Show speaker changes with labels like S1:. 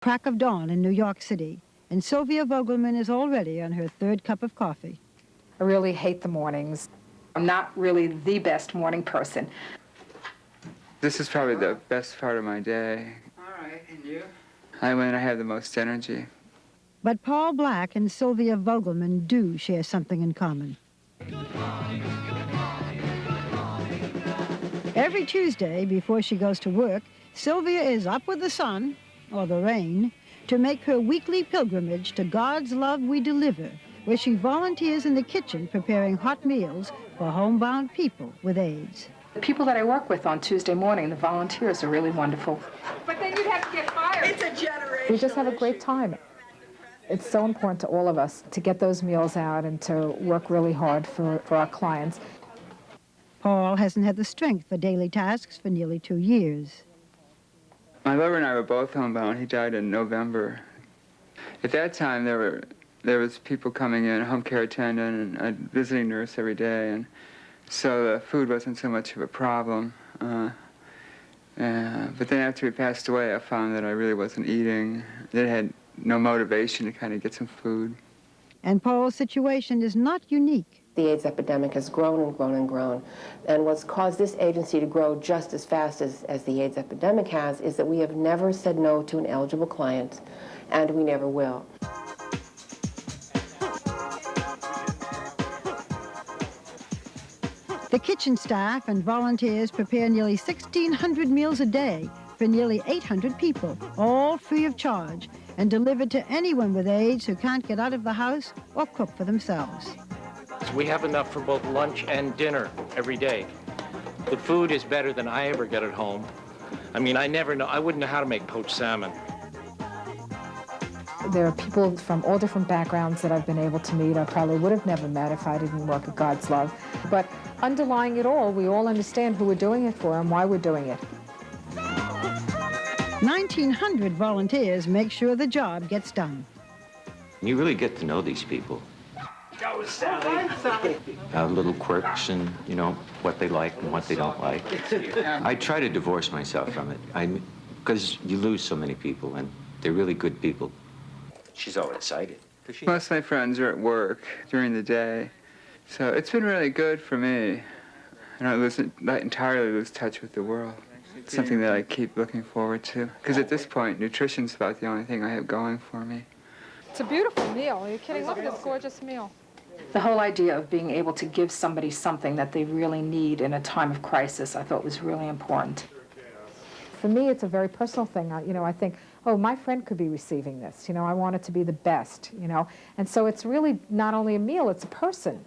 S1: Crack of dawn in New York City, and Sylvia Vogelman is already on her third cup of coffee.
S2: I really hate the mornings.
S3: I'm not really the best morning person.
S4: This is probably the best part of my day.
S5: All right, and you?
S4: When I have the most energy.
S1: But Paul Black and Sylvia Vogelman do share something in common. Every Tuesday, before she goes to work, Sylvia is up with the sun, or the rain, to make her weekly pilgrimage to God's Love We Deliver, where she volunteers in the kitchen preparing hot meals for homebound people with AIDS.
S3: The people that I work with on Tuesday morning, the volunteers, are really wonderful.
S2: But then you'd have to get fired.
S5: It's a generation.
S2: We just have a great time. It's so important to all of us to get those meals out and to work really hard for our clients.
S1: Paul hasn't had the strength for daily tasks for nearly 2 years.
S4: My lover and I were both homebound. He died in November. At that time, there was people coming in, a home care attendant and a visiting nurse every day, and so the food wasn't so much of a problem. But then after he passed away, I found that I really wasn't eating. That I had no motivation to kind of get some food.
S1: And Paul's situation is not unique.
S6: The AIDS epidemic has grown and grown and grown. And what's caused this agency to grow just as fast as the AIDS epidemic has is that we have never said no to an eligible client, and we never will.
S1: The kitchen staff and volunteers prepare nearly 1,600 meals a day for nearly 800 people, all free of charge, and delivered to anyone with AIDS who can't get out of the house or cook for themselves.
S7: We have enough for both lunch and dinner every day. The food is better than I ever get at home. I mean, I wouldn't know how to make poached salmon.
S2: There are people from all different backgrounds that I've been able to meet. I probably would have never met if I didn't work at God's Love. But underlying it all, we all understand who we're doing it for and why we're doing it.
S1: 1,900 volunteers make sure the job gets done.
S8: You really get to know these people.
S5: Go, Sally.
S8: Little quirks and, what they like and what they don't like. I try to divorce myself from it, because you lose so many people, and they're really good people. She's all excited.
S4: Most of my friends are at work during the day, so it's been really good for me. I don't entirely lose touch with the world. It's something that I keep looking forward to, because at this point, nutrition's about the only thing I have going for me.
S2: It's a beautiful meal. Are you kidding? Look at this gorgeous meal.
S3: The whole idea of being able to give somebody something that they really need in a time of crisis, I thought was really important.
S2: For me, it's a very personal thing. I think, oh, my friend could be receiving this. I want it to be the best, And so it's really not only a meal, it's a person.